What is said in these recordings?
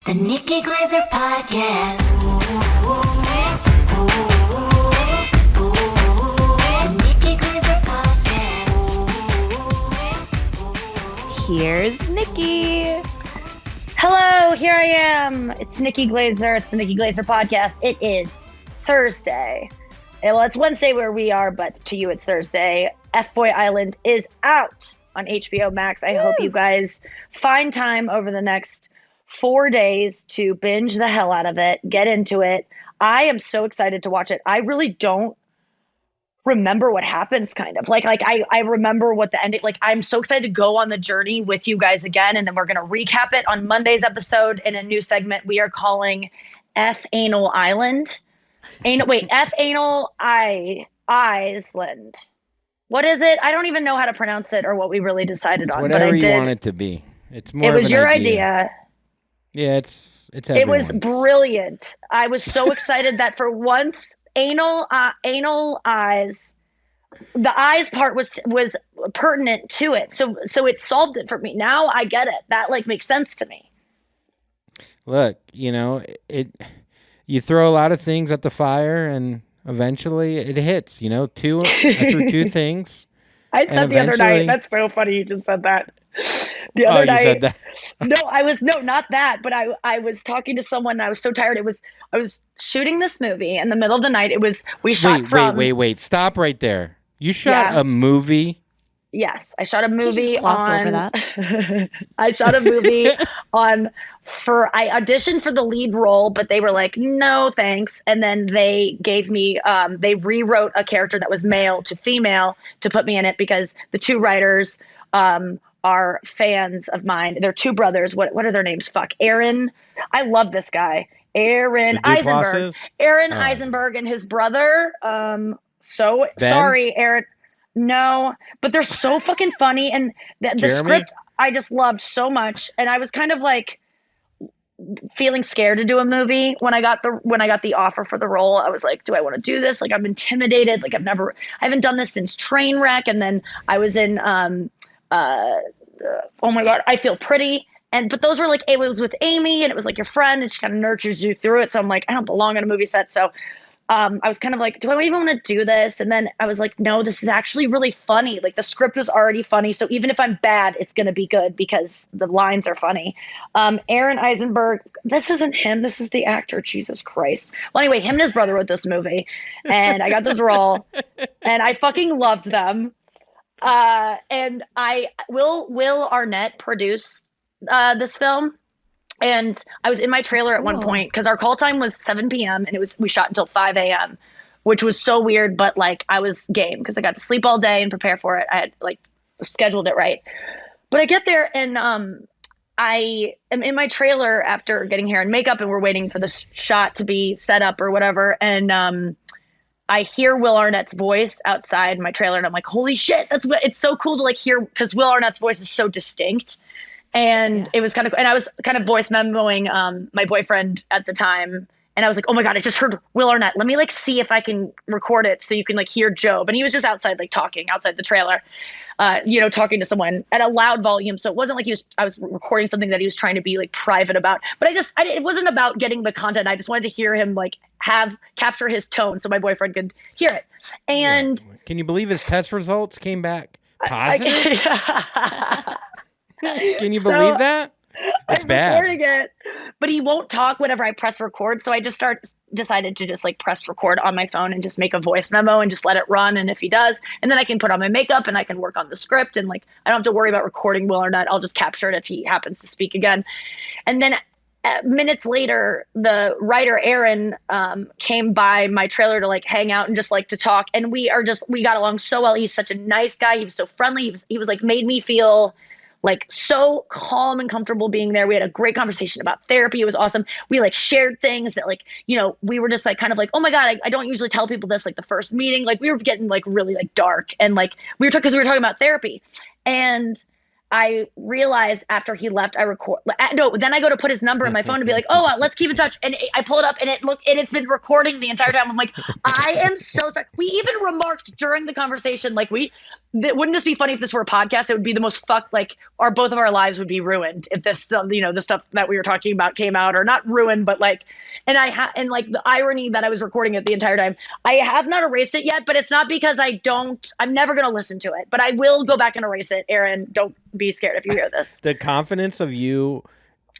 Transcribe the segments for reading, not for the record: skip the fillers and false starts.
The Nikki Glaser Podcast. The Nikki Glaser Podcast. Here's Nikki. Hello, here I am. It's Nikki Glaser. It's the Nikki Glaser Podcast. It is Thursday. Well, it's Wednesday where we are, but to you it's Thursday. FBoy Island is out on HBO Max. I hope you guys find time over the next 4 days to binge the hell out of it, get into it. I am so excited to watch it. I really don't remember what happens, kind of. I remember what the ending, I'm so excited to go on the journey with you guys again, and then we're going to recap it on Monday's episode in a new segment we are calling F Anal Island. F Anal Island. What is it? I don't even know how to pronounce it or what we really decided on. Whatever you want it to be. It's more. It was your idea. Yeah, it's everyone's. It was brilliant. I was so excited that for once, anal eyes, the eyes part was pertinent to it. So it solved it for me. Now I get it. That makes sense to me. Look, you throw a lot of things at the fire and eventually it hits, I threw two things. I said the other night, that's so funny you just said that. The other night, you said that? Not that, but I was talking to someone and I was so tired. I was shooting this movie in the middle of the night. Wait, stop right there. You shot a movie? Yes, I shot a movie. Can you just gloss over that? I shot a movie I auditioned for the lead role, but they were like, no, thanks. And then they gave me, they rewrote a character that was male to female to put me in it because the two writers are fans of mine. They're two brothers. What are their names? Aaron. I love this guy. Aaron Eisenberg. Eisenberg and his brother. Sorry, Aaron. No, but they're so fucking funny. And the script I just loved so much. And I was kind of feeling scared to do a movie when I got the offer for the role. I was like, do I want to do this? I'm intimidated. I haven't done this since Trainwreck. And then I was in, oh my God, I Feel Pretty. But those were it was with Amy and it was your friend and she kind of nurtures you through it. So I'm I don't belong on a movie set. So I was kind of do I even want to do this? And then I was no, this is actually really funny. The script was already funny. So even if I'm bad, it's going to be good because the lines are funny. Aaron Eisenberg, this isn't him. This is the actor. Jesus Christ. Well, anyway, him and his brother wrote this movie and I got this role and I fucking loved them. And Will Arnett produced this film. And I was in my trailer at one point because our call time was 7 p.m. and we shot until 5 a.m., which was so weird. But I was game because I got to sleep all day and prepare for it. I had scheduled it right. But I get there and I am in my trailer after getting hair and makeup and we're waiting for the shot to be set up or whatever. And I hear Will Arnett's voice outside my trailer and I'm holy shit, it's so cool to hear because Will Arnett's voice is so distinct. And it was kind of, and I was kind of voice memoing my boyfriend at the time. And I was oh my God, I just heard Will Arnett. Let me see if I can record it so you can hear Job. And he was just outside, talking outside the trailer, talking to someone at a loud volume. So it wasn't I was recording something that he was trying to be private about, but it wasn't about getting the content. I just wanted to hear him capture his tone so my boyfriend could hear it. And can you believe his test results came back positive? Can you believe that? It's bad. Recording it, but he won't talk whenever I press record. So I just decided to just press record on my phone and just make a voice memo and just let it run. And if he does, and then I can put on my makeup and I can work on the script and I don't have to worry about recording Will or not. I'll just capture it if he happens to speak again. And then minutes later, the writer Aaron came by my trailer to hang out and just to talk. And we got along so well. He's such a nice guy. He was so friendly. He was made me feel so calm and comfortable being there. We had a great conversation about therapy. It was awesome. We shared things that we were just kind of oh my God, I don't usually tell people this the first meeting. We were getting really dark and we were talking about therapy. And I realized after he left, I record. No, then I go to put his number in my phone to be like, oh, let's keep in touch. And I pull it up, and it's been recording the entire time. I'm like, I am so sorry. We even remarked during the conversation, like wouldn't this be funny if this were a podcast? It would be the most fucked. Like, both of our lives would be ruined if this, the stuff that we were talking about came out, or not ruined, but like. And and like the irony that I was recording it the entire time, I have not erased it yet, but it's not because I'm never going to listen to it, but I will go back and erase it. Aaron, don't be scared if you hear this. The confidence of you.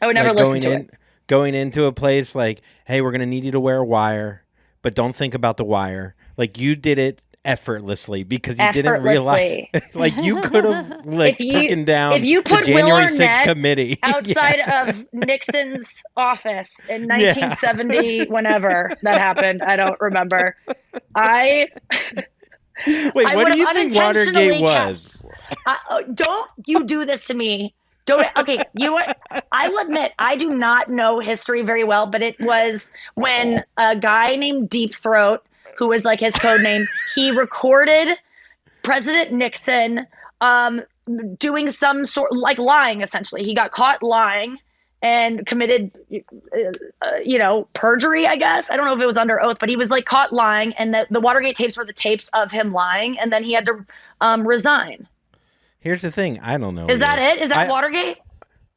I would never listen to it. Going into a place like, hey, we're going to need you to wear a wire, but don't think about the wire. Like, you did it effortlessly because you didn't realize, like, you could have taken down if you put the January 6th Will Arnett committee outside of Nixon's office in 1970, whenever that happened, I don't remember. Wait, what do you think Watergate was? Don't you do this to me. Okay, I will admit, I do not know history very well, but it was when a guy named Deep Throat, who was like his code name, he recorded President Nixon doing some sort, like lying, essentially. He got caught lying and committed, perjury, I guess. I don't know if it was under oath, but he was like caught lying, and the Watergate tapes were the tapes of him lying, and then he had to resign. Here's the thing. I don't know. Is that it? Is that Watergate?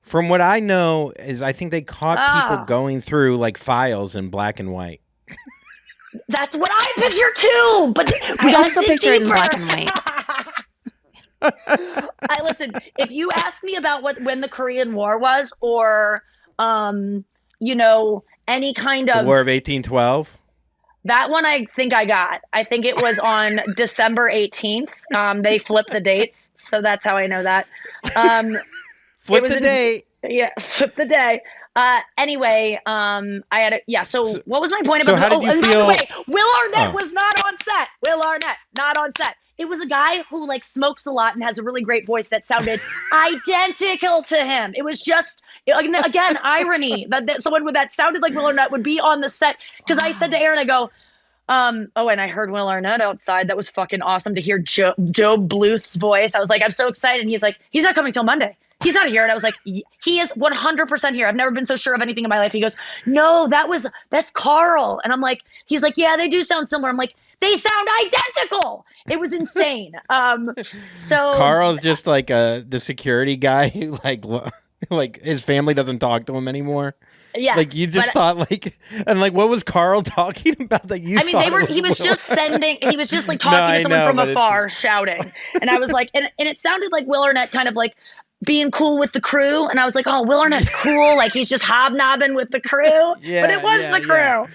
From what I know is I think they caught people going through like files in black and white. That's what I picture too, but I also picture it in black and white. Listen, if you ask me about when the Korean War was, or any kind of the War of 1812. That one I think I got. I think it was on December 18th. They flipped the dates, so that's how I know that. Flip the date. Yeah, flip the day. Anyway, I had so what was my point about how did you feel? By the way, Will Arnett was not on set. Will Arnett, not on set. It was a guy who like smokes a lot and has a really great voice that sounded identical to him. It was just, again, irony that someone that sounded like Will Arnett would be on the set. Because I said to Aaron, I go, and I heard Will Arnett outside. That was fucking awesome to hear Joe Bluth's voice. I was like, I'm so excited. And he's like, he's not coming till Monday. He's not here. And I was like, he is 100% here. I've never been so sure of anything in my life. He goes, no, that's Carl. And I'm like, he's like, yeah, they do sound similar. I'm like, they sound identical. It was insane. So Carl's just like the security guy who like his family doesn't talk to him anymore. Yeah, like you just thought what was Carl talking about that you? I mean, he was just like talking to someone from afar, shouting, and I was like, and it sounded like Will Arnett kind of like being cool with the crew, and I was like, oh, Will Arnett's cool, like he's just hobnobbing with the crew, but it was the crew. Yeah.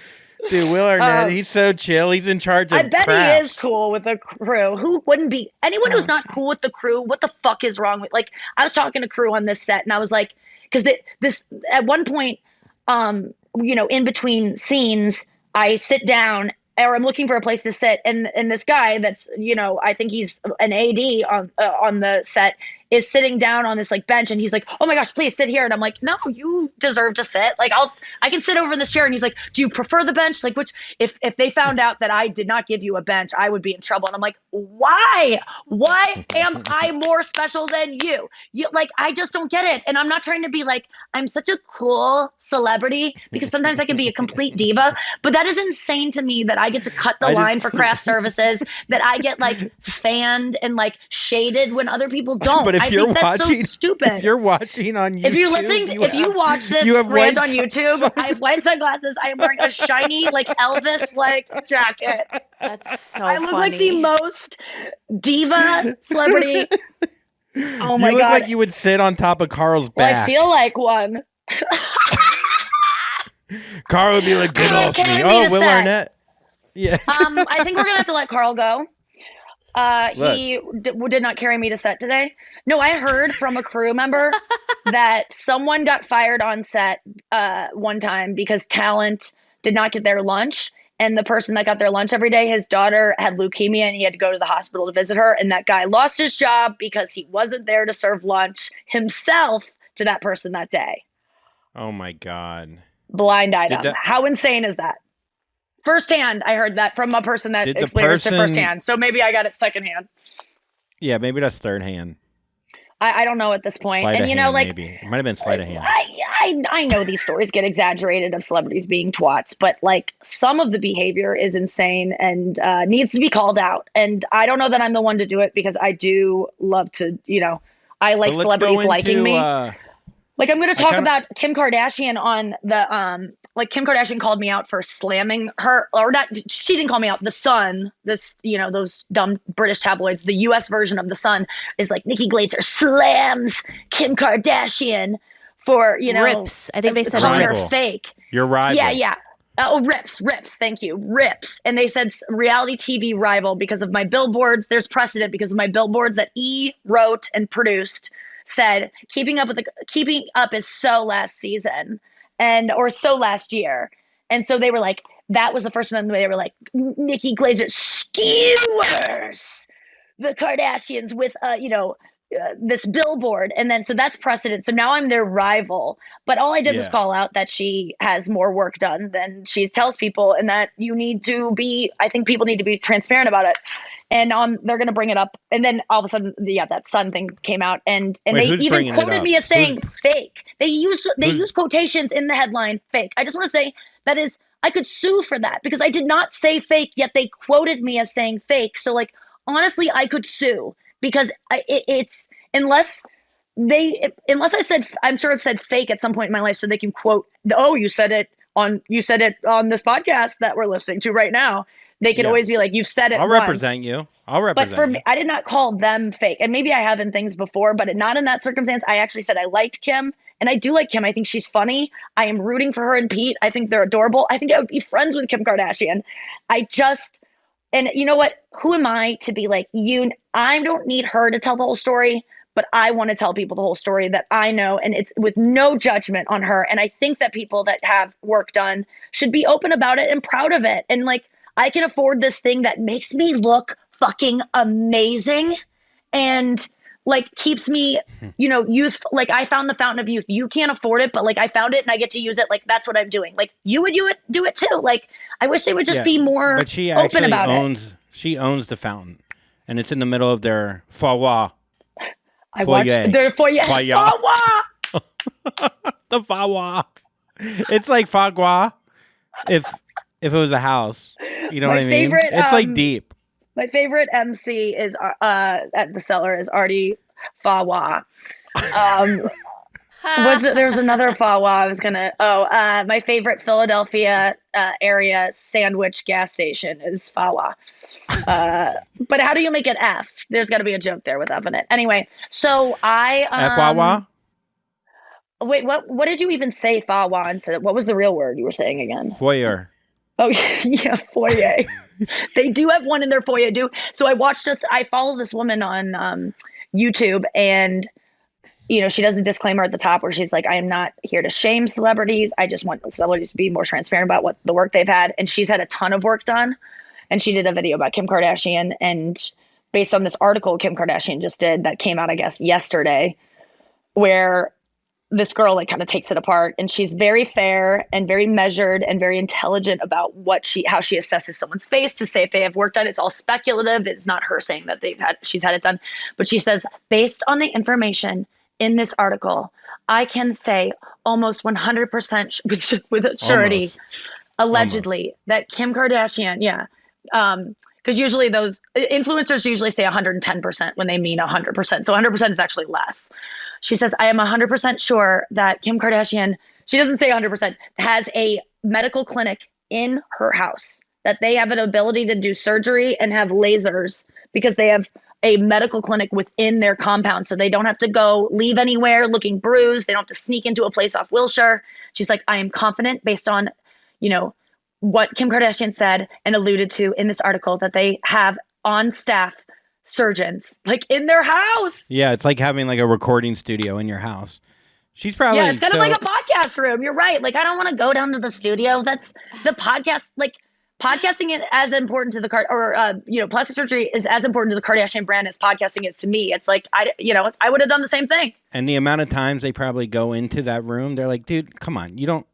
Dude, Will Arnett, he's so chill. He's in charge of I bet crafts. He is cool with the crew. Who wouldn't be? Anyone who's not cool with the crew, what the fuck is wrong with? Like, I was talking to crew on this set, and I was like, because this at one point, in between scenes, I sit down, or I'm looking for a place to sit, and this guy that's, I think he's an AD on the set, is sitting down on this like bench, and he's like, oh my gosh, please sit here. And I'm like, no, you deserve to sit. Like, I can sit over in this chair. And he's like, do you prefer the bench? Like, if they found out that I did not give you a bench, I would be in trouble. And I'm like, why am I more special than you? Like, I just don't get it. And I'm not trying to be like, I'm such a cool celebrity, because sometimes I can be a complete diva, but that is insane to me that I get to cut the line for craft services, that I get like fanned and like shaded when other people don't. But I think that's so stupid. If you're watching on YouTube, if you watch this rant on YouTube, I have white sunglasses. I am wearing a shiny like Elvis like jacket. That's so funny. I look like the most diva celebrity. Oh my god! You look like you would sit on top of Carl's back. Well, I feel like one. Carl would be like, "Get off me!" Oh, Will Arnett. Yeah. I think we're gonna have to let Carl go. He did not carry me to set today. No, I heard from a crew member that someone got fired on set one time because talent did not get their lunch. And the person that got their lunch every day, his daughter had leukemia, and he had to go to the hospital to visit her. And that guy lost his job because he wasn't there to serve lunch himself to that person that day. Oh, my God. Blind item. How insane is that? Firsthand, I heard that from a person that experienced it firsthand. So maybe I got it secondhand. Yeah, maybe that's third hand. I don't know at this point. Sleight And of you know, hand, like maybe it might have been sleight of hand. I know these stories get exaggerated of celebrities being twats, but like some of the behavior is insane and needs to be called out. And I don't know that I'm the one to do it because I do love to, I like celebrities liking me. Like I'm going to talk about Kim Kardashian on the like Kim Kardashian called me out for slamming her, or not. She didn't call me out. The Sun, those dumb British tabloids, the U.S. version of the Sun is like Nikki Glaser slams Kim Kardashian for rips. I think they said calling her rips. fake. Your rival. Yeah. Oh, rips. Thank you, rips. And they said reality TV rival because of my billboards. There's precedent because of my billboards that E wrote and produced. Said keeping up is so last season or so last year. And so they were like, that was the first one. They were like, Nikki Glaser skewers the Kardashians with, this billboard. And then, so that's precedent. So now I'm their rival. But all I did was call out that she has more work done than she tells people. And that I think people need to be transparent about it. And they're going to bring it up. And then all of a sudden, that Sun thing came out. And they even quoted me as saying fake. They used quotations in the headline, fake. I just want to say I could sue for that because I did not say fake, yet they quoted me as saying fake. So like, honestly, I could sue because it's unless I said, I'm sure I've said fake at some point in my life so they can quote, oh, you said it on this podcast that we're listening to right now. They could always be like, you've said it I'll represent you. But for me, I did not call them fake. And maybe I have in things before, but not in that circumstance. I actually said I liked Kim. And I do like Kim. I think she's funny. I am rooting for her and Pete. I think they're adorable. I think I would be friends with Kim Kardashian. And you know what? Who am I to be like, I don't need her to tell the whole story, but I want to tell people the whole story that I know. And it's with no judgment on her. And I think that people that have work done should be open about it and proud of it. And like, I can afford this thing that makes me look fucking amazing and like keeps me, youth. Like I found the fountain of youth. You can't afford it, but like I found it and I get to use it. Like that's what I'm doing. Like you would do it too. Like I wish they would just be more open about it. She owns the fountain and it's in the middle of their foyer. I watched their foyer. The foyer. It's like Fagua if it was a house. You know what I mean? It's like deep. My favorite MC is at the Cellar is Artie Fawa. There's another Fawa I was gonna. My favorite Philadelphia area sandwich gas station is Fawa. But how do you make it F? There's got to be a joke there with F in it. Anyway, so I Fawa. Wait, what did you even say Fawa instead? What was the real word you were saying again? Foyer. Oh yeah, foyer. They do have one in their foyer. So I follow this woman on YouTube, and she does a disclaimer at the top where she's like, I am not here to shame celebrities. I just want celebrities to be more transparent about what the work they've had. And she's had a ton of work done. And she did a video about Kim Kardashian, and based on this article Kim Kardashian just did that came out, I guess, yesterday, where this girl like kind of takes it apart, and she's very fair and very measured and very intelligent about how she assesses someone's face to say if they have work done. It's all speculative. It's not her saying that she's had it done, but she says, based on the information in this article, I can say almost 100% with a surety, allegedly, that Kim Kardashian, because usually those influencers usually say 110% when they mean 100%. So 100% is actually less. She says, I am 100% sure that Kim Kardashian, she doesn't say 100%, has a medical clinic in her house, that they have an ability to do surgery and have lasers because they have a medical clinic within their compound. So they don't have to leave anywhere looking bruised. They don't have to sneak into a place off Wilshire. She's like, I am confident based on, what Kim Kardashian said and alluded to in this article that they have on staff surgeons like in their house. Yeah, it's like having like a recording studio in your house. She's probably it's kind of like a podcast room. You're right. Like I don't want to go down to the studio. That's the podcast. Like podcasting is as important to the plastic surgery is as important to the Kardashian brand as podcasting is to me. It's like I would have done the same thing. And the amount of times they probably go into that room, they're like, dude, come on, you don't.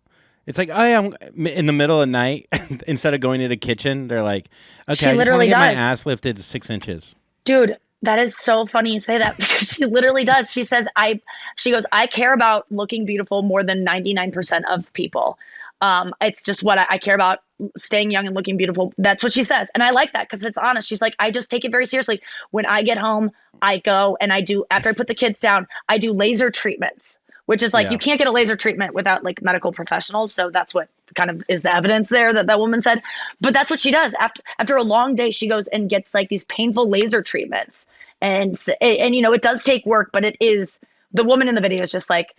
It's like I am in the middle of the night instead of going to the kitchen. They're like, okay, I just want to get my ass lifted 6 inches. Dude, That is so funny you say that because she literally does. She says, she goes, I care about looking beautiful more than 99% of people. It's just what I care about, staying young and looking beautiful. That's what she says. And I like that because it's honest. She's like, I just take it very seriously. When I get home, I go and after I put the kids down, I do laser treatments, which is like, you can't get a laser treatment without like medical professionals. So that's what kind of is the evidence there that woman said. But that's what she does. After a long day, she goes and gets like these painful laser treatments. And you know, it does take work, but it is, the woman in the video is just like,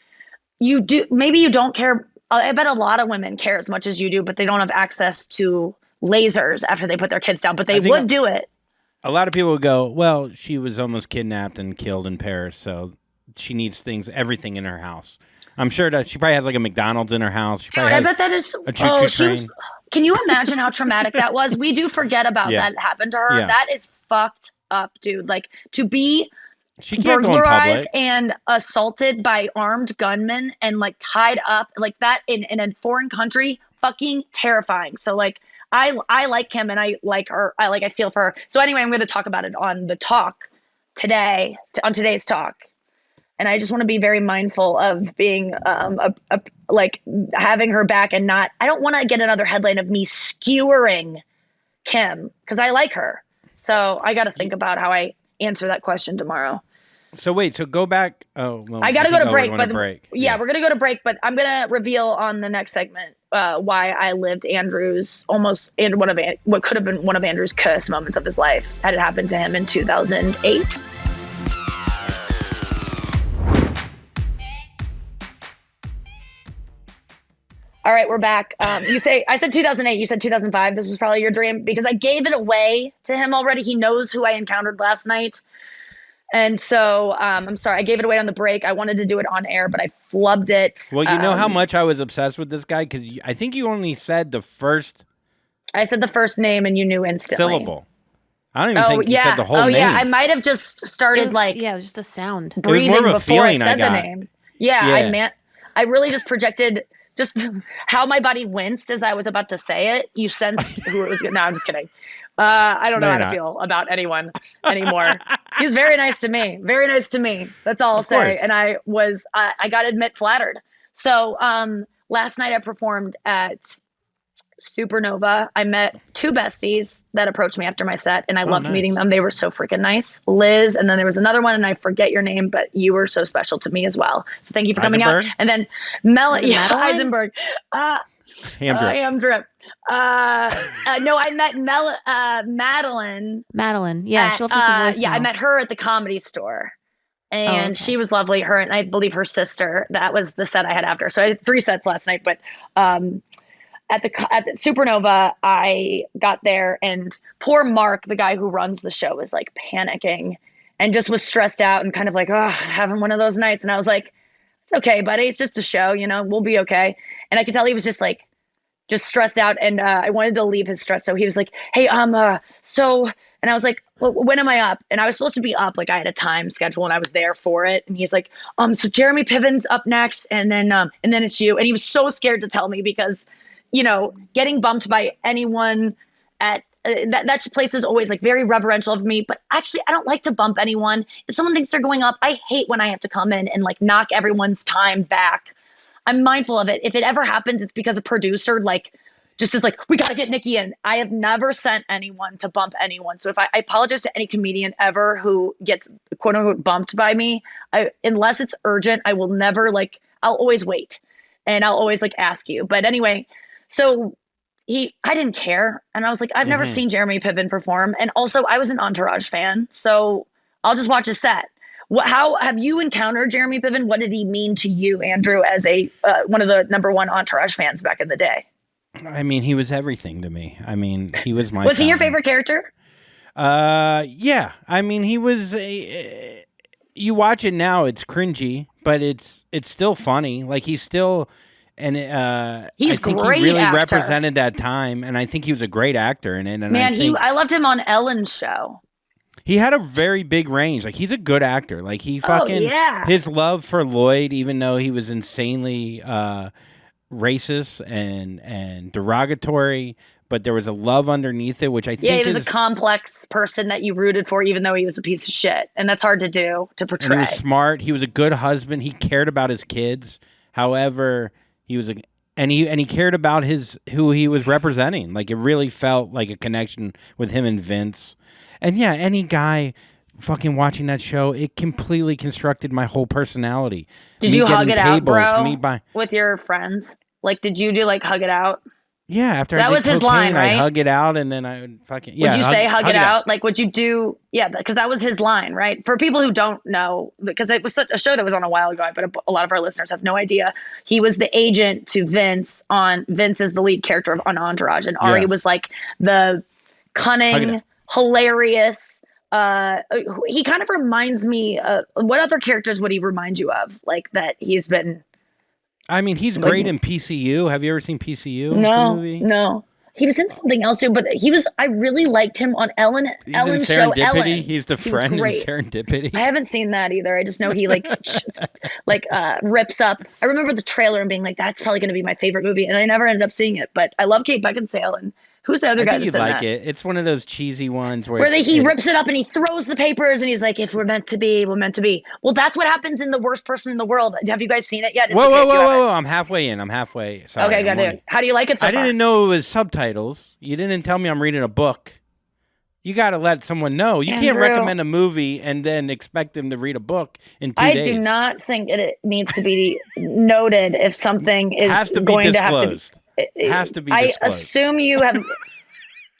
maybe you don't care. I bet a lot of women care as much as you do, but they don't have access to lasers after they put their kids down, but they would do it. A lot of people would go, well, she was almost kidnapped and killed in Paris, so she needs everything in her house. I'm sure that she probably has like a McDonald's in her house. She I bet that is a choo-choo train. Can you imagine how traumatic that was? We do forget about that happened to her. Yeah. That is fucked up, dude. Like, to be burglarized and assaulted by armed gunmen and like tied up like that in a foreign country, fucking terrifying. So like, I like him and I like her. I feel for her. So anyway, I'm going to talk about it on the talk today, on today's talk. And I just want to be very mindful of being like having her back and I don't want to get another headline of me skewering Kim because I like her. So I got to think about how I answer that question tomorrow. So wait, so go back. Oh, well, I got to go to break. Yeah, we're going to go to break, but I'm going to reveal on the next segment why I lived what could have been one of Andrew's cursed moments of his life had it happened to him in 2008. All right, we're back. I said 2008. You said 2005. This was probably your dream because I gave it away to him already. He knows who I encountered last night. And so I'm sorry. I gave it away on the break. I wanted to do it on air, but I flubbed it. Well, you know how much I was obsessed with this guy? Because I think you only said the first. I said the first name and you knew instantly. Syllable. I don't even think you said the whole name. Yeah. I might have just started it was just a sound. Breathing before I said the name. Yeah. I really just projected just how my body winced as I was about to say it. You sensed who it was. No, I'm just kidding. I don't know how to feel about anyone anymore. He's very nice to me. Very nice to me. That's all I'll say. And I got to admit, flattered. So last night I performed at Supernova. I met two besties that approached me after my set, and I loved meeting them. They were so freaking nice. Liz, and then there was another one, and I forget your name, but you were so special to me as well. So thank you for coming out. And then Eisenberg. Hamdrip. No, I met Madeline. Madeline. Yeah, she left us a voicemail. Yeah, I met her at the Comedy Store. And she was lovely. Her and I believe her sister. That was the set I had after. So I had 3 sets last night, but at the Supernova, I got there and poor Mark, the guy who runs the show, was like panicking and just was stressed out and kind of like, having one of those nights. And I was like, it's okay, buddy. It's just a show, we'll be okay. And I could tell he was just stressed out. And I wanted to leave his stress. So he was like, hey, and I was like, well, when am I up? And I was supposed to be up. Like I had a time schedule and I was there for it. And he's like, so Jeremy Piven's up next. And then it's you. And he was so scared to tell me because, getting bumped by anyone at that place is always like very reverential of me, but actually I don't like to bump anyone. If someone thinks they're going up, I hate when I have to come in and like knock everyone's time back. I'm mindful of it. If it ever happens, it's because a producer just is like, we got to get Nikki in. I have never sent anyone to bump anyone. So if I apologize to any comedian ever who gets quote unquote bumped by me, unless it's urgent, I will never I'll always wait and I'll always ask you. But anyway, so I didn't care. And I was like, I've never seen Jeremy Piven perform. And also I was an Entourage fan. So I'll just watch his set. How have you encountered Jeremy Piven? What did he mean to you, Andrew, as one of the #1 Entourage fans back in the day? I mean, he was everything to me. I mean, he was my Was he your favorite character? Yeah. I mean, he was you watch it now, it's cringy, but it's still funny. He's still he's I think great he really actor. represented that time, and I think he was a great actor in it. And I loved him on Ellen's show. He had a very big range. He's a good actor. He fucking his love for Lloyd, even though he was insanely racist and derogatory, but there was a love underneath it, which I think he was a complex person that you rooted for, even though he was a piece of shit, and that's hard to do, to portray. And he was smart. He was a good husband. He cared about his kids. However, he cared about who he was representing. Like, it really felt like a connection with him and Vince. And yeah, any guy fucking watching that show, it completely constructed my whole personality. Did you hug it out, bro, with your friends? Like, did you do like hug it out? Yeah, after that was his line, right? I'd hug it out, and then I would fucking Would you say hug it out? Like, would you do? Yeah, because that was his line, right? For people who don't know, because it was such a show that was on a while ago, but a lot of our listeners have no idea. He was the agent to Vince Vince is the lead character on Entourage, and Ari was like the cunning, hilarious. He kind of reminds me of, what other characters would he remind you of? Like, that he's been. I mean, he's great in PCU. Have you ever seen PCU? No, the movie? No. He was in something else too, but I really liked him on Ellen's show, Ellen. He's the friend in Serendipity. I haven't seen that either. I just know he rips up. I remember the trailer and being like, that's probably going to be my favorite movie. And I never ended up seeing it, but I love Kate Beckinsale. And who's the other guy that's in that? You'd like it. It's one of those cheesy ones where he rips it up and he throws the papers and he's like, if we're meant to be, we're meant to be. Well, that's what happens in The Worst Person in the World. Have you guys seen it yet? Whoa. I'm halfway in. Sorry. Okay, got it. How do you like it so far? I didn't know it was subtitles. You didn't tell me I'm reading a book. You got to let someone know. You can't recommend a movie and then expect them to read a book in 2 days. I do not think it needs to be noted if something is going to have to be. It has to be disclosed. I assume you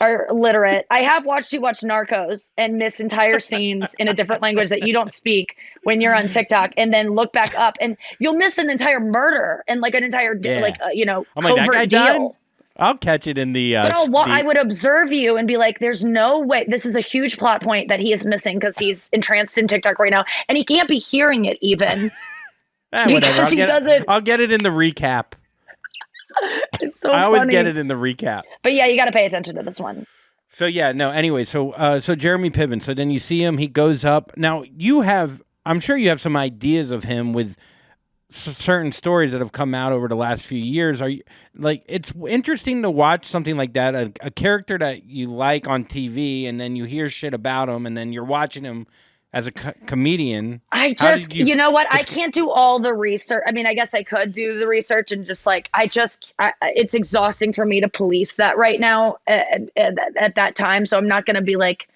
are literate. I have watched you watch Narcos and miss entire scenes in a different language that you don't speak when you're on TikTok, and then look back up and you'll miss an entire murder and like an entire covert deal. I'll catch it in the. I would observe you and be like, "There's no way. This is a huge plot point that he is missing because he's entranced in TikTok right now, and he can't be hearing it even." Whatever. I'll get it in the recap. It's so I always funny. get it in the recap. But yeah, you got to pay attention to this one. So yeah, no. Anyway, so Jeremy Piven. So then you see him. He goes up. Now I'm sure you have some ideas of him with certain stories that have come out over the last few years. Are you like? It's interesting to watch something like that. A character that you like on TV, and then you hear shit about him, and then you're watching him as a comedian. You know what? I can't do all the research. I mean, I guess I could do the research and just like, it's exhausting for me to police that right now at that time. So I'm not going to be like,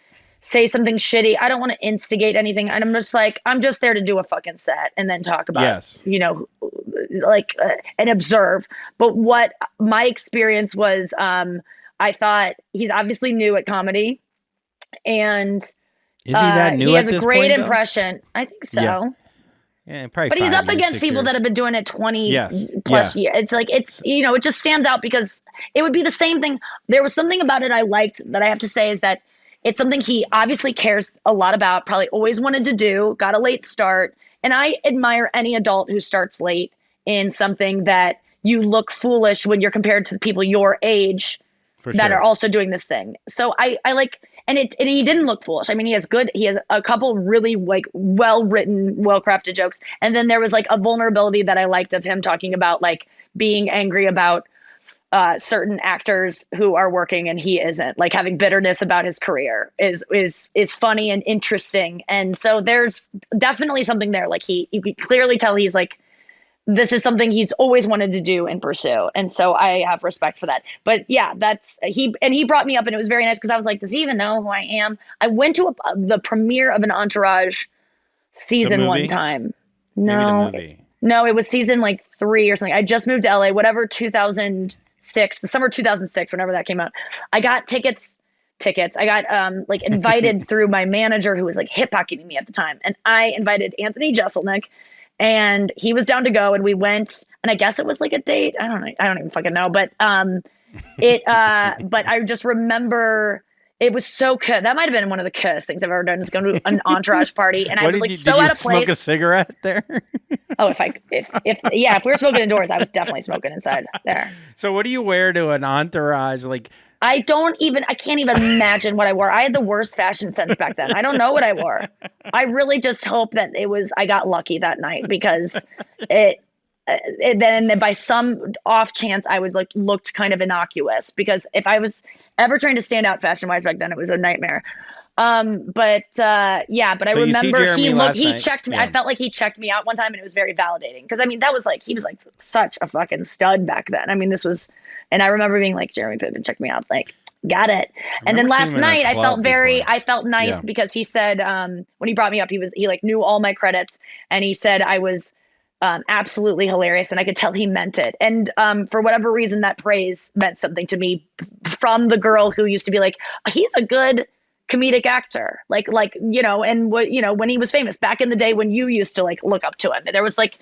say something shitty. I don't want to instigate anything. And I'm just like, I'm just there to do a fucking set and then talk about, and observe. But what my experience was, I thought he's obviously new at comedy, and is he that new? He has a great impression. I think so. Yeah, probably. But he's up against people that have been doing it 20 plus years. It's like, it just stands out because it would be the same thing. There was something about it I liked that I have to say is that it's something he obviously cares a lot about, probably always wanted to do, got a late start. And I admire any adult who starts late in something that you look foolish when you're compared to the people your age are also doing this thing. So I like. And he didn't look foolish. I mean, he has a couple really like well-written, well-crafted jokes. And then there was like a vulnerability that I liked of him talking about like being angry about certain actors who are working and he isn't, like having bitterness about his career is funny and interesting. And so there's definitely something there. Like you can clearly tell he's like, this is something he's always wanted to do and pursue. And so I have respect for that. But yeah, he brought me up and it was very nice because I was like, does he even know who I am? I went to the premiere of an Entourage season one time. No, it was season like 3 or something. I just moved to LA, whatever, 2006, the summer 2006, whenever that came out. I got tickets. I got like invited through my manager who was like hip pocketing me at the time. And I invited Anthony Jeselnik. And he was down to go, and we went, and I guess it was like a date. I don't even fucking know. But but I just remember it was so good. That might have been one of the coolest things I've ever done, is going to an Entourage party. And I was like so out of place. Smoke a cigarette there? Oh, if we were smoking indoors, I was definitely smoking inside there. So what do you wear to an Entourage? Like, I can't even imagine what I wore. I had the worst fashion sense back then. I don't know what I wore. I really just hope that I got lucky that night because and then by some off chance, I was like looked kind of innocuous, because if I was ever trying to stand out fashion wise back then, it was a nightmare. But I remember he checked me. Yeah. I felt like he checked me out one time, and it was very validating, because I mean, that was like, he was like such a fucking stud back then. I mean, and I remember being like, Jeremy Piven checked me out, like, got it. And then last night I felt nice because he said, when he brought me up, he like knew all my credits, and he said I was absolutely hilarious, and I could tell he meant it. And for whatever reason, that praise meant something to me, from the girl who used to be like, he's a good comedic actor, like and when he was famous back in the day, when you used to like look up to him. There was like,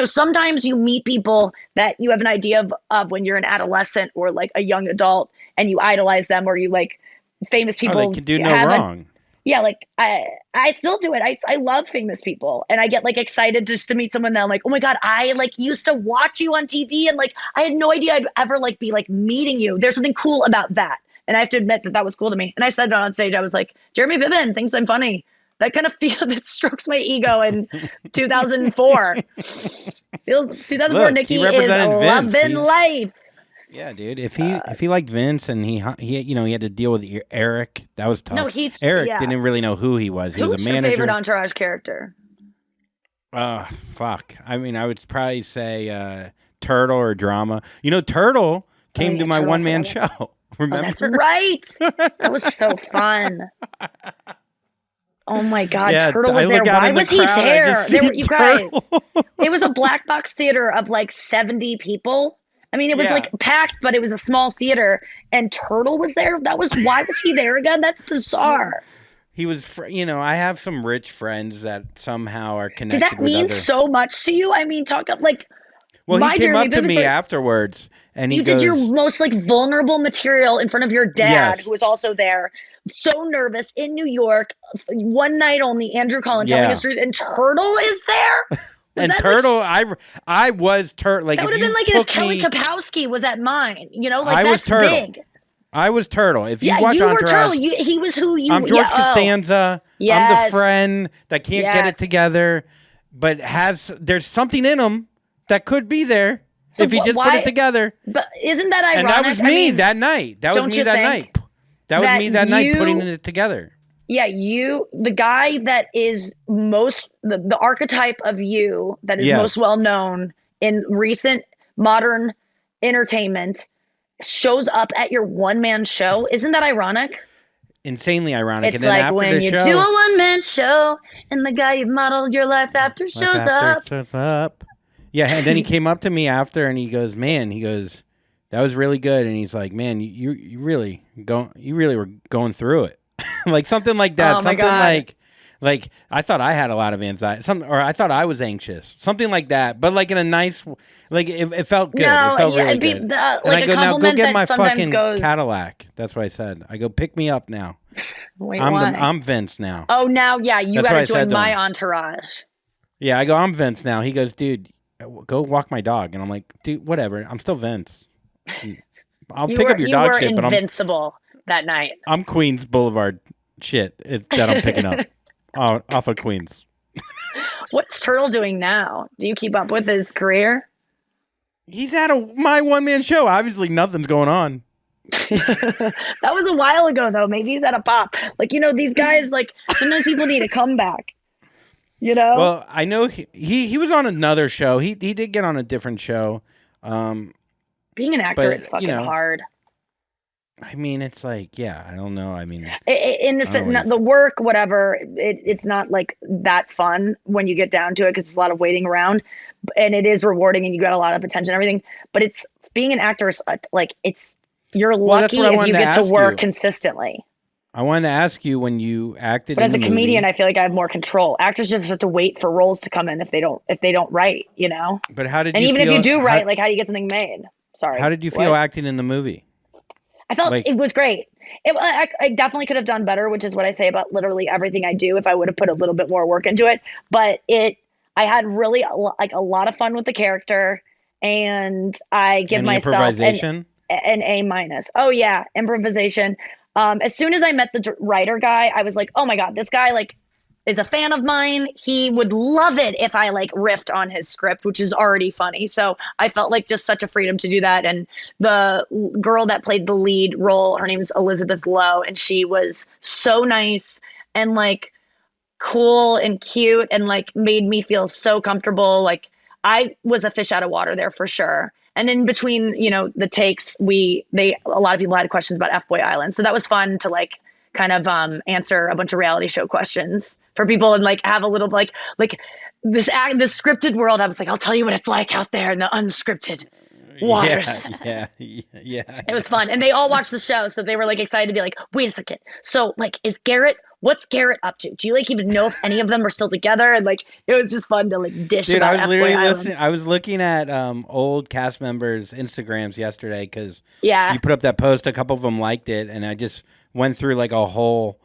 sometimes you meet people that you have an idea of when you're an adolescent or like a young adult, and you idolize them, or you like famous people. They can do no wrong. Like I still do it. I love famous people, and I get like excited just to meet someone that I'm like, oh my God, I like used to watch you on TV, and like I had no idea I'd ever like be like meeting you. There's something cool about that. And I have to admit that was cool to me. And I said it on stage. I was like, Jeremy Piven thinks I'm funny. That kind of that strokes my ego in 2004. Feels 2004 Nikki is loving life. Yeah, dude. If he liked Vince, and he had to deal with Eric, that was tough. No, Eric didn't really know who he was. He was a manager. Who's your favorite Entourage character? Fuck. I mean, I would probably say Turtle or Drama. Turtle came to my one-man show. Remember? Oh, that's right. That was so fun. Oh my God, yeah, Turtle was there. Why was he there? You guys, it was a black box theater of like 70 people. I mean, it was like packed, but it was a small theater, and Turtle was there. Why was he there again? That's bizarre. He was, I have some rich friends that somehow are connected. Did that mean so much to you? I mean, well, he came up to me afterwards, and he did your most like vulnerable material in front of your dad, who was also there, so nervous, in New York, one night only. Andrew Collins telling his truth, and Turtle is there. And Turtle, I was Turtle. Like, that would have been like if Kelly Kapowski was at mine. I was Turtle. Big. I was Turtle. If you watch you Entourage, were Turtle. He was who you. I'm George Costanza. Yes. I'm the friend that can't get it together, but there's something in him that could be there if he just put it together. But isn't that ironic? And that was me that night. That was me that night. That was me that night putting it together. Yeah, the guy that is most, the archetype of you that is most well known in recent modern entertainment shows up at your one-man show. Isn't that ironic? Insanely ironic. It's and then like after when the you show, do a one-man show and the guy you've modeled your life after shows up. Yeah, and then he came up to me after, and he goes, that was really good. And he's like, man, you really were going through it. Like something like that. Oh my something God. like I thought I had a lot of anxiety. Or I thought I was anxious. Something like that. But like in a nice, like it felt good. No, it felt really good. And I go, now go get my fucking Cadillac. That's what I said. I go, pick me up now. Wait, I'm Vince now. Oh, now, you got to join my entourage. Yeah, I go, I'm Vince now. He goes, dude, go walk my dog. And I'm like, dude, whatever. I'm still Vince. I'll pick up your dog shit, but I'm invincible that night. I'm Queens Boulevard shit that I'm picking up off of Queens. What's Turtle doing now? Do you keep up with his career? He's at my one-man show. Obviously, nothing's going on. That was a while ago, though. Maybe he's at a pop. Like, these guys, like, sometimes people need a comeback. Well, I know he was on another show. He did get on a different show. Being an actor is fucking hard. I mean, it's like, I don't know. I mean, in the work, whatever, it's not like that fun when you get down to it, because it's a lot of waiting around, and it is rewarding, and you get a lot of attention and everything. But it's being an actor is like you're lucky if you get to work consistently. I wanted to ask you when you acted. But as a comedian, I feel like I have more control. Actors just have to wait for roles to come in if they don't write, But how did and you even feel, if you do write, like, how do you get something made? Sorry. How did you feel acting in the movie? I felt it was great. I definitely could have done better, which is what I say about literally everything I do if I would have put a little bit more work into it. But I had really a lot of fun with the character, and I give myself an A-. Oh yeah, improvisation. As soon as I met the writer guy, I was like, oh my God, this guy is a fan of mine. He would love it if I like riffed on his script, which is already funny. So I felt like just such a freedom to do that. And the girl that played the lead role, her name is Elizabeth Lowe, and she was so nice and like cool and cute and like made me feel so comfortable. Like I was a fish out of water there for sure. And in between, you know, the takes, a lot of people had questions about FBoy Island. So that was fun to like kind of answer a bunch of reality show questions for people and like have a little like this scripted world. I was like, I'll tell you what it's like out there in the unscripted waters. Yeah. It was fun. And they all watched the show. So they were like excited to be like, wait a second. So like, what's Garrett up to? Do you like even know if any of them are still together? And like, it was just fun to like dish Dude, about I was literally Island. I was looking at old cast members' Instagrams yesterday because Yeah. you put up that post. A couple of them liked it, and I just went through like a whole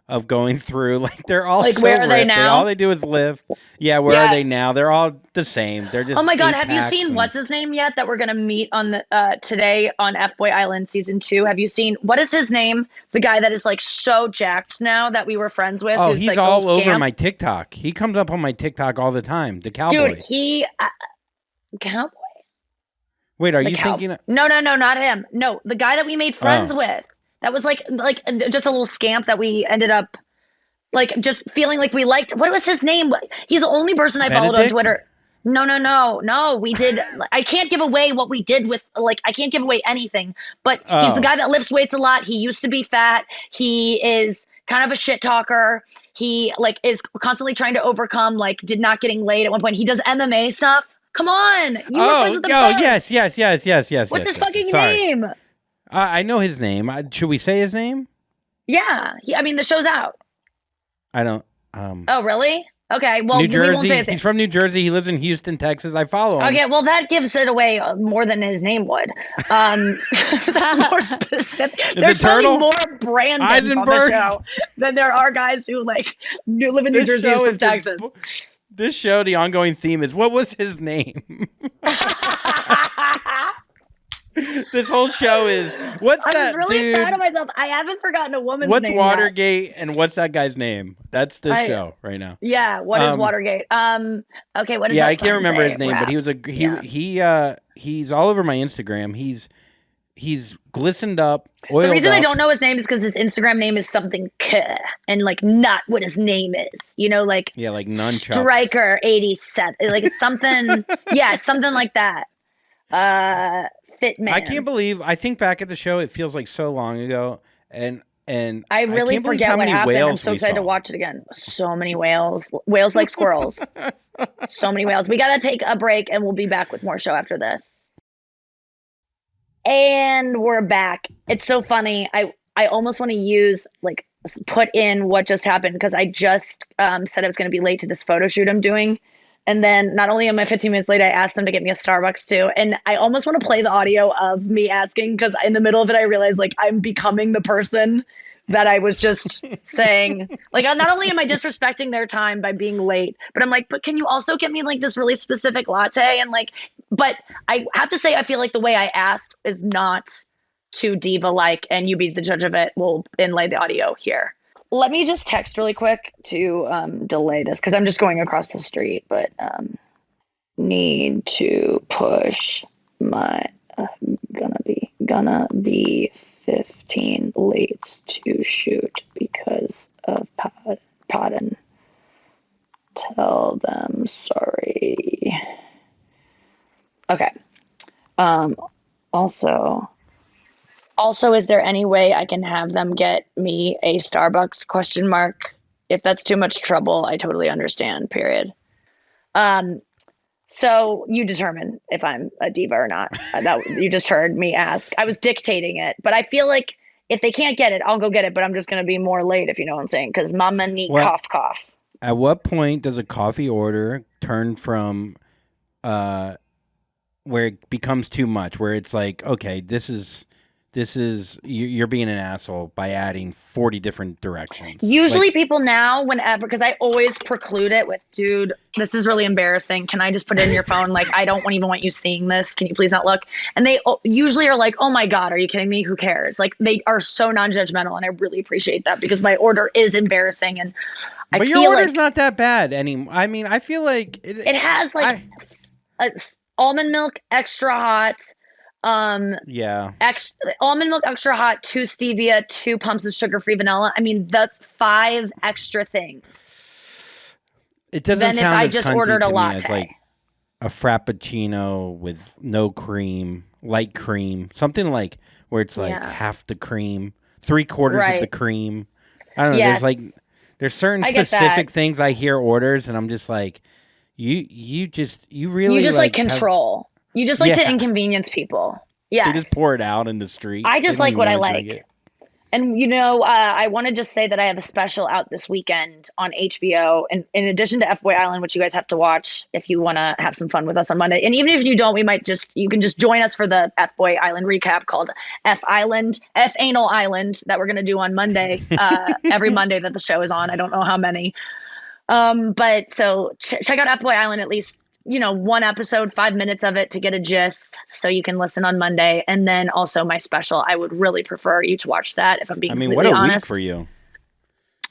of going through like they're all like so where are they ripped. now? All they do is live. Yeah, where are they now? They're all the same. They're just oh my god, have you seen what's his name yet that we're gonna meet on the today on FBoy Island season 2? Have you seen what is his name? The guy that is like so jacked now that we were friends with. Oh, who's, he's like, all over scamp. my TikTok. He comes up on my TikTok all the time. The cowboy. Dude, he cowboy. Wait, are you thinking? No, not him. No, the guy that we made friends with. That was like just a little scamp that we ended up like just feeling like we liked. What was his name? He's the only person I followed on Twitter. No. We did. I can't give away what we did with like. I can't give away anything. But he's the guy that lifts weights a lot. He used to be fat. He is kind of a shit talker. He like is constantly trying to overcome like not getting laid at one point. He does MMA stuff. Come on. You were friends with the best. Yes. What's his fucking name? I know his name. Should we say his name? Yeah. I mean, the show's out. I don't. Oh, really? Okay. Well, New Jersey. We won't say his name. He's from New Jersey. He lives in Houston, Texas. I follow him. Okay. Well, that gives it away more than his name would. That's more specific. There's probably more Brandons on the show than there are guys who like live in New Jersey and from Texas. This show, the ongoing theme is what was his name? This whole show is what's that dude? I'm really proud of myself. I haven't forgotten a woman's name. What's Watergate and what's that guy's name? That's the show right now. Yeah, what is Watergate? Okay, what is that? Yeah, I can't remember his name, but he was he's all over my Instagram. He's glistened up, oiled up. The reason I don't know his name is because his Instagram name is something K and like not what his name is. You know, like nunchucks. Striker 87. Like it's something. Yeah, it's something like that. Fit man. I can't believe. I think back at the show, it feels like so long ago, and I really forget what happened. I'm so excited to watch it again. So many whales like squirrels. So many whales. We gotta take a break, and we'll be back with more show after this. And we're back. It's so funny. I almost want to use put in what just happened because I just said I was going to be late to this photo shoot I'm doing. And then not only am I 15 minutes late, I asked them to get me a Starbucks too. And I almost want to play the audio of me asking because in the middle of it, I realized I'm becoming the person that I was just saying. Not only am I disrespecting their time by being late, but I'm like, but can you also get me this really specific latte? And but I have to say, I feel like the way I asked is not too diva-like, and you be the judge of it. We'll inlay the audio here. Let me just text really quick to delay this because I'm just going across the street, but need to push my gonna be 15 late to shoot because of Podden. Tell them sorry. Okay. Also, is there any way I can have them get me a Starbucks ? If that's too much trouble, I totally understand, period. So you determine if I'm a diva or not. That you just heard me ask. I was dictating it, but I feel like if they can't get it, I'll go get it, but I'm just going to be more late if you know what I'm saying, because mama need cough. At what point does a coffee order turn from where it becomes too much, where it's like, okay, this is you're being an asshole by adding 40 different directions. Usually people now, whenever, because I always preclude it with, dude, this is really embarrassing. Can I just put it in your phone? Like, I don't even want you seeing this. Can you please not look? And they usually are like, oh my God, are you kidding me? Who cares? Like, they are so non-judgmental, and I really appreciate that because my order is embarrassing. And but your order's not that bad anymore. I mean, I feel like it has like almond milk, extra hot. Almond milk extra hot, 2 stevia, 2 pumps of sugar-free vanilla. I mean, that's 5 extra things. It doesn't sound if I as just cunty ordered a to me latte. as like a frappuccino with no cream, light cream, something like where it's like half the cream, 3/4 of the cream. I don't know. Yes. There's certain specific things I hear orders, and I'm just like, you really like control. You just like to inconvenience people. Yeah. You just pour it out in the street. I just like what I like. And, I want to just say that I have a special out this weekend on HBO. And in addition to FBoy Island, which you guys have to watch if you want to have some fun with us on Monday. And even if you don't, you can just join us for the FBoy Island recap called F Anal Island that we're going to do on Monday, every Monday that the show is on. I don't know how many. But so check out FBoy Island at least. 1 episode, 5 minutes of it to get a gist so you can listen on Monday. And then also my special. I would really prefer you to watch that if I'm being completely honest. Week for you.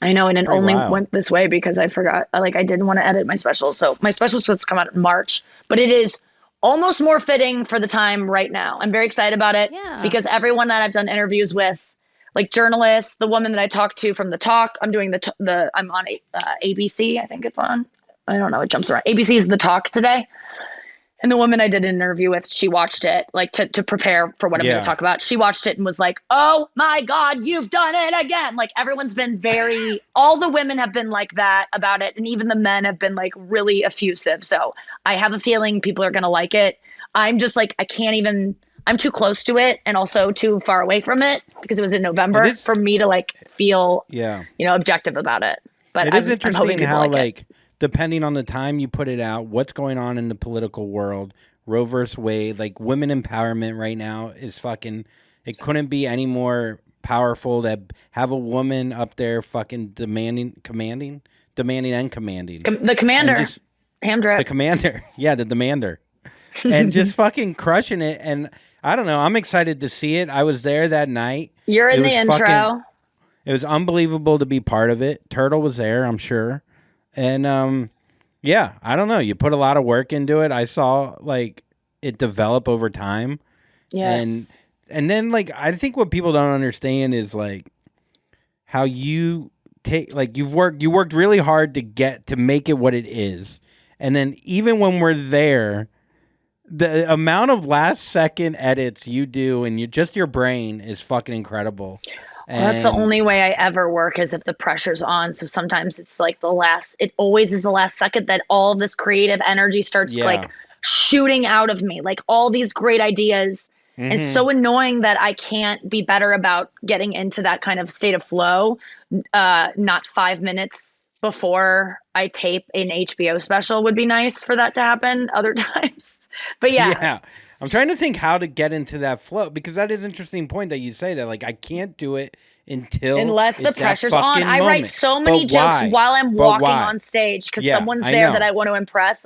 I know. And it only went this way because I forgot. I didn't want to edit my special. So my special was supposed to come out in March, but it is almost more fitting for the time right now. I'm very excited about it because everyone that I've done interviews with, like journalists, the woman that I talked to from The Talk, I'm doing I'm on ABC, I think it's on. I don't know. It jumps around. ABC is The Talk today. And the woman I did an interview with, she watched it to prepare for what I'm going to talk about. She watched it and was like, oh my God, you've done it again. Like everyone's been all the women have been like that about it. And even the men have been like really effusive. So I have a feeling people are going to like it. I'm just like, I'm too close to it and also too far away from it because it was in November for me to feel, objective about it. But it is interesting how depending on the time you put it out, what's going on in the political world, Roe versus Wade, women empowerment right now is fucking, it couldn't be any more powerful to have a woman up there fucking demanding and commanding. The commander. The commander. Yeah, the demander. And just fucking crushing it. And I don't know, I'm excited to see it. I was there that night. You're in the intro. It was unbelievable to be part of it. Turtle was there, I'm sure. And, I don't know. You put a lot of work into it. I saw, it develop over time. Yes. And then, I think what people don't understand is, how you take, you worked really hard to make it what it is. And then even when we're there, the amount of last-second edits you do and your brain is fucking incredible. Well, that's the only way I ever work is if the pressure's on. So sometimes it's it always is the last second that all of this creative energy starts shooting out of me, all these great ideas. Mm-hmm. And it's so annoying that I can't be better about getting into that kind of state of flow, not 5 minutes before I tape an HBO special would be nice for that to happen other times. But yeah. I'm trying to think how to get into that flow because that is an interesting point that you say that I can't do it unless the pressure's on. I write so many jokes while I'm walking on stage because someone's there that I want to impress.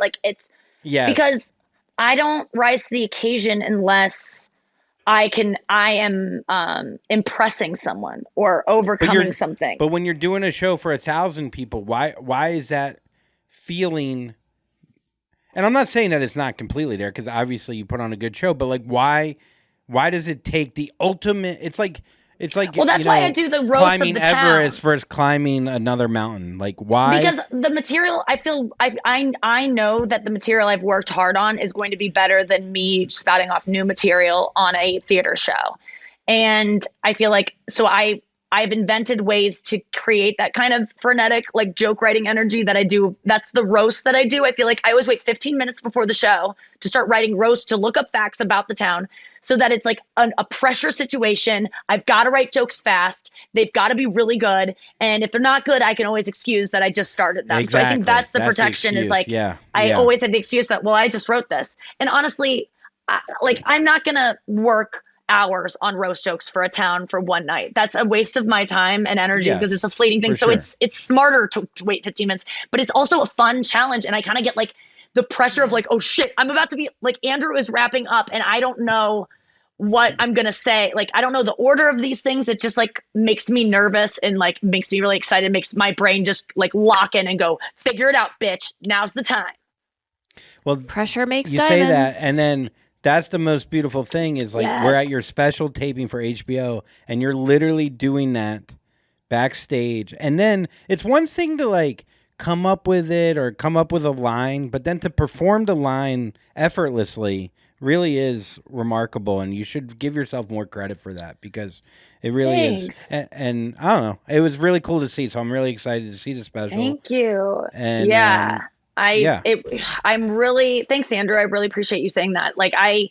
Because I don't rise to the occasion unless I am impressing someone or overcoming something. But when you're doing a show for 1,000 people, why is that feeling? And I'm not saying that it's not completely there because obviously you put on a good show, but why does it take the ultimate? It's like well, that's why I do the roast climbing of the town. Everest versus climbing another mountain. Why? Because the material I know that the material I've worked hard on is going to be better than me spouting off new material on a theater show, and I feel I've invented ways to create that kind of frenetic, joke writing energy that I do. That's the roast that I do. I feel like I always wait 15 minutes before the show to start writing roast, to look up facts about the town so that it's a pressure situation. I've got to write jokes fast. They've got to be really good. And if they're not good, I can always excuse that I just started them. Exactly. So I think that's the protection is I always had the excuse that, I just wrote this. And honestly, I'm not going to work hours on roast jokes for a town for one night. That's a waste of my time and energy because it's a fleeting thing. So it's smarter to wait 15 minutes, but it's also a fun challenge. And I kind of get like the pressure of like, oh shit, I'm about to be like, Andrew is wrapping up and I don't know what I'm going to say. Like, I don't know the order of these things. It just like makes me nervous and like makes me really excited, makes my brain just like lock in and go, figure it out, bitch. Now's the time. Well, pressure makes you diamonds. say that, and then that's the most beautiful thing is like we're at your special taping for HBO, and you're literally doing that backstage. And then it's one thing to like come up with it or come up with a line, but then to perform the line effortlessly really is remarkable, and you should give yourself more credit for that because it really is. And I don't know, it was really cool to see, so I'm really excited to see the special. Thank you. And I'm really, thanks, Andrew. I really appreciate you saying that. Like, I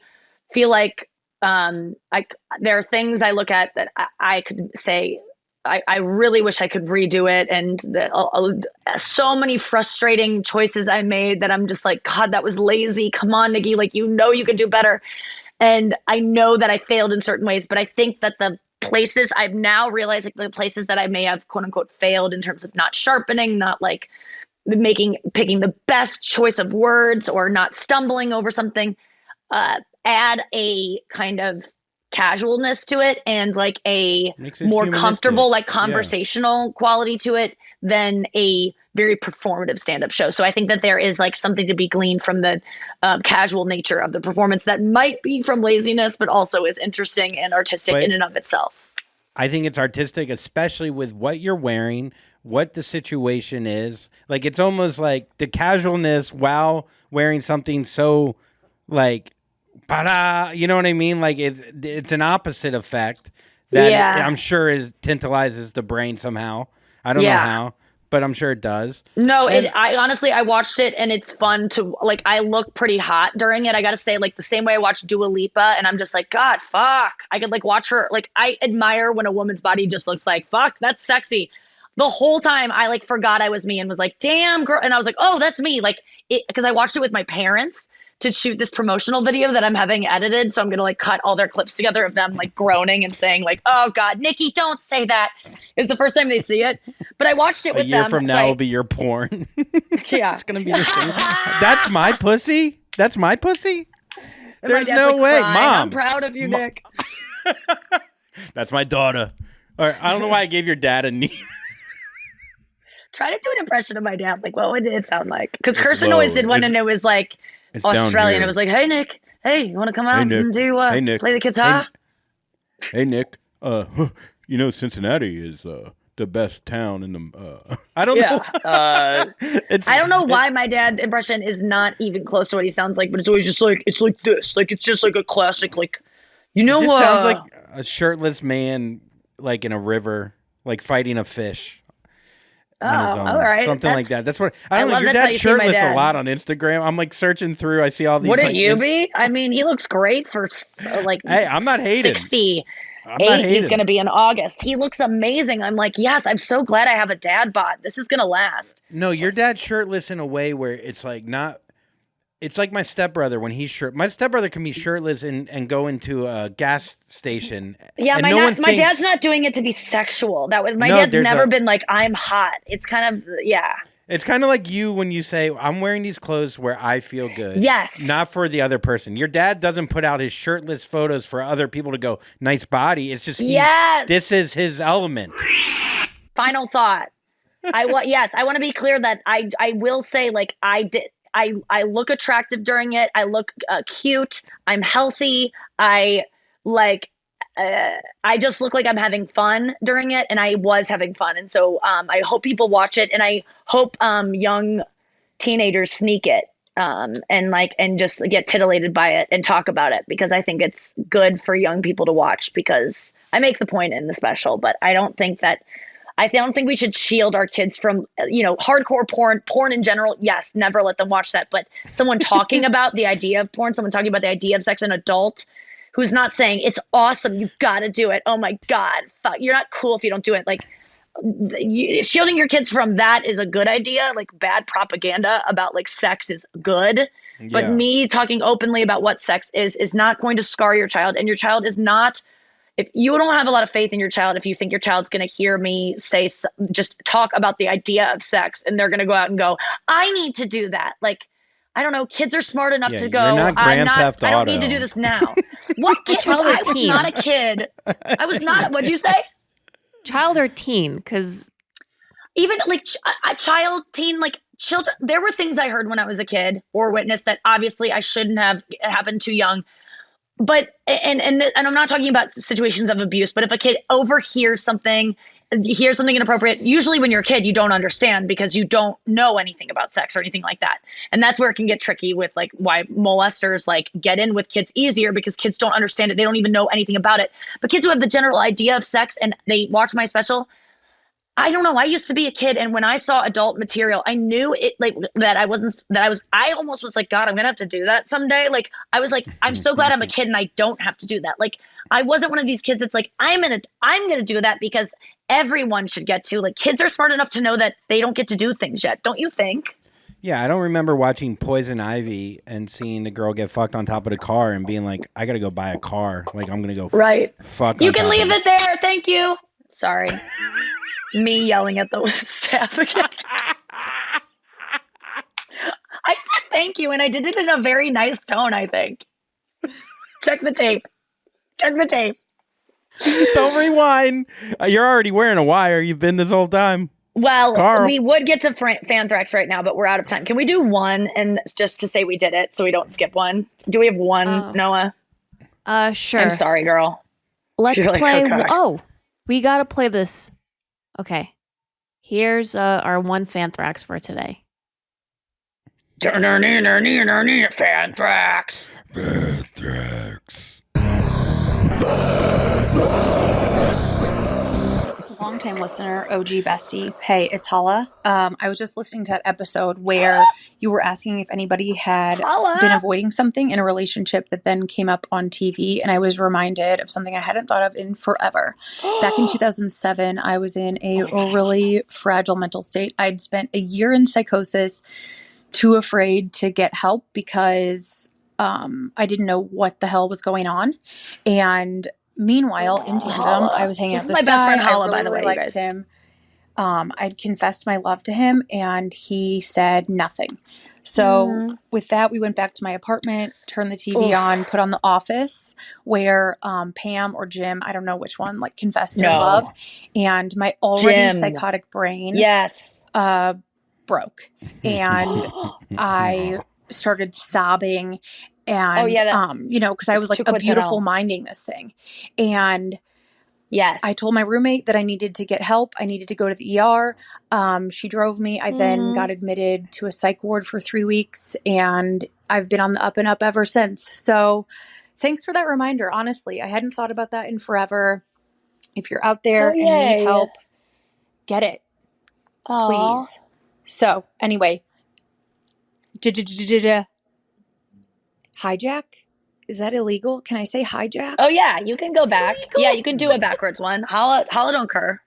feel like there are things I look at that I could say, I really wish I could redo it. And so many frustrating choices I made that I'm just like, God, that was lazy. Come on, Nikki, like, you could do better. And I know that I failed in certain ways, but I think that the places I've now realized, like the places that I may have quote unquote failed in terms of not sharpening, not like picking the best choice of words or not stumbling over something, add a kind of casualness to it and like a more comfortable, like conversational quality to it than a very performative stand-up show. So I think that there is like something to be gleaned from the casual nature of the performance that might be from laziness, but also is interesting and artistic in and of itself. I think it's artistic, especially with what you're wearing, what the situation is. Like, it's almost like the casualness while wearing something so like, you know what I mean? Like it's an opposite effect that I'm sure tantalizes the brain somehow. I don't know how, but I'm sure it does. No, I honestly, I watched it and it's fun to like, I look pretty hot during it. I got to say, like the same way I watched Dua Lipa and I'm just like, God, fuck. I could like watch her. Like, I admire when a woman's body just looks like, fuck, that's sexy. The whole time I like forgot I was me and was like, damn girl. And I was like, oh, that's me. Like because I watched it with my parents to shoot this promotional video that I'm having edited. So I'm going to like cut all their clips together of them like groaning and saying like, oh God, Nikki, don't say that. It's the first time they see it. But I watched it with them. A year from now will be your porn. Yeah. It's going to be the same. That's my pussy? That's my pussy? And there's no way. Crying. Mom. I'm proud of you, Nick. That's my daughter. All right, I don't know why I gave your dad a knee. Try to do an impression of my dad. Like, what would it sound like? Because Kirsten always did one and it was like Australian. It was like, hey, Nick. Hey, you want to come out and do play the guitar? Hey, Nick. You know, Cincinnati is the best town in the. I don't know. I don't know why my dad impression is not even close to what he sounds like, but it's always just like it's like this. Like it's just like a classic. Like you know, it just sounds like a shirtless man, like in a river, like fighting a fish. On his own. All right. Something like that. That's what I don't know. Your dad's shirtless a lot on Instagram. I'm like searching through. I see all these. Wouldn't you be? I mean, he looks great for like. Hey, I'm not hating. 68. He's going to be in August. He looks amazing. I'm like, yes, I'm so glad I have a dad bod. This is going to last. No, your dad's shirtless in a way where it's like not. It's like my stepbrother when he's my stepbrother can be shirtless and go into a gas station. Yeah, my dad's not doing it to be sexual. My dad's never been like, I'm hot. It's kind of, It's kind of like you when you say, I'm wearing these clothes where I feel good. Yes. Not for the other person. Your dad doesn't put out his shirtless photos for other people to go, nice body. It's just, this is his element. Final thought. I want to be clear that I will say, like, I look attractive during it. I look cute. I'm healthy. I just look like I'm having fun during it, and I was having fun. And so I hope people watch it, and I hope young teenagers sneak it and just get titillated by it and talk about it, because I think it's good for young people to watch, because I make the point in the special, but I don't think we should shield our kids from, hardcore porn in general. Yes, never let them watch that. But someone talking about the idea of porn, someone talking about the idea of sex, an adult who's not saying it's awesome, you got to do it. Oh my God, fuck, you're not cool if you don't do it. Like, shielding your kids from that is a good idea. Like, bad propaganda about like sex is good. But me talking openly about what sex is not going to scar your child. And your child is not, if you don't have a lot of faith in your child, if you think your child's going to hear me just talk about the idea of sex and they're going to go out and go, I need to do that. Like, I don't know. Kids are smart enough to go, you're not Grand Theft Auto. I don't need to do this now. What kid? I was not a kid. I was not. What'd you say? Child or teen? Because even like a child, teen, like children, there were things I heard when I was a kid or witnessed that obviously I shouldn't have happened too young. But, and I'm not talking about situations of abuse, but if a kid overhears something, hears something inappropriate, usually when you're a kid, you don't understand because you don't know anything about sex or anything like that. And that's where it can get tricky with like why molesters like get in with kids easier because kids don't understand it. They don't even know anything about it. But kids who have the general idea of sex and they watch my special, I don't know. I used to be a kid, and when I saw adult material, I knew it like I almost was like, God, I'm gonna have to do that someday. Like I was like, I'm so glad I'm a kid and I don't have to do that. Like I wasn't one of these kids that's like, I'm gonna do that because everyone should get to. Like kids are smart enough to know that they don't get to do things yet. Don't you think? Yeah, I don't remember watching Poison Ivy and seeing the girl get fucked on top of the car and being like, I gotta go buy a car. Like I'm gonna go fuck. You can leave it there. Thank you. Sorry. Me yelling at the staff again. I said thank you, and I did it in a very nice tone, I think. Check the tape. Check the tape. Don't rewind. You're already wearing a wire. You've been this whole time. Well, Carl. We would get to Fanthrax right now, but we're out of time. Can we do one and just to say we did it so we don't skip one? Do we have one, Noah? Sure. I'm sorry, girl. Let's play. We got to play this. Okay. Here's our one Fanthrax for today. Fanthrax. Longtime listener, OG bestie. Hey, it's Holla. I was just listening to that episode where you were asking if anybody had been avoiding something in a relationship that then came up on TV, and I was reminded of something I hadn't thought of in forever. Back in 2007, I was in a really fragile mental state. I'd spent a year in psychosis, too afraid to get help because I didn't know what the hell was going on. And meanwhile, in tandem, I was hanging out with this guy. Best friend Holla, I really by the way, liked him. I'd confessed my love to him, and he said nothing. So with that, we went back to my apartment, turned the TV on, put on The Office, where Pam or Jim, I don't know which one, like confessed their love. And my already psychotic brain broke. And I started sobbing. And, because I was like a beautiful minding this thing. And I told my roommate that I needed to get help. I needed to go to the ER. She drove me. I then got admitted to a psych ward for 3 weeks, and I've been on the up and up ever since. So thanks for that reminder. Honestly, I hadn't thought about that in forever. If you're out there and need help, get it. Please. So anyway, hijack? Is that illegal? Can I say hijack? Oh yeah, you can go back. Illegal? Yeah, you can do a backwards one. Holla don't cur.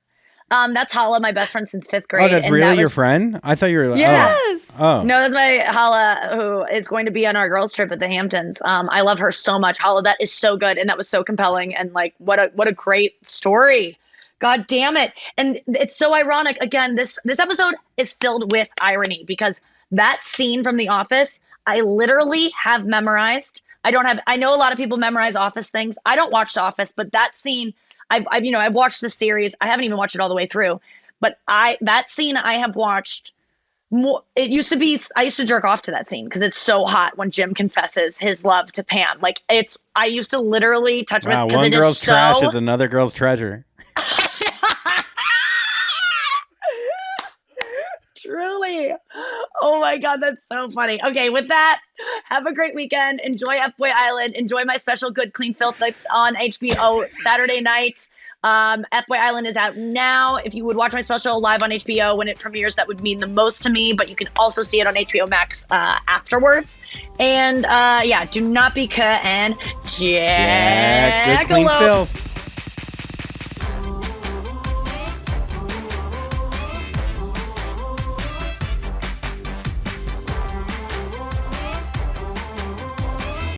That's Holla, my best friend since 5th grade. Oh, that's really your friend? I thought you were like, yes. Oh. No, that's my Holla, who is going to be on our girls trip at the Hamptons. I love her so much. Holla, that is so good, and that was so compelling, and like what a great story. God damn it. And it's so ironic. Again, this episode is filled with irony because that scene from The Office, I literally have memorized. I know a lot of people memorize Office things. I don't watch The Office, but that scene, I've watched the series. I haven't even watched it all the way through, but that scene I have watched more. I used to jerk off to that scene because it's so hot when Jim confesses his love to Pam. Like I used to literally touch my. One girl's trash is another girl's treasure. Truly. Oh my God, that's so funny. Okay, with that, have a great weekend. Enjoy FBoy Island. Enjoy my special Good Clean Filth that's on HBO Saturday night. FBoy Island is out now. If you would watch my special live on HBO when it premieres, that would mean the most to me, but you can also see it on HBO Max afterwards. And do not be cut and jack Good Clean Filth.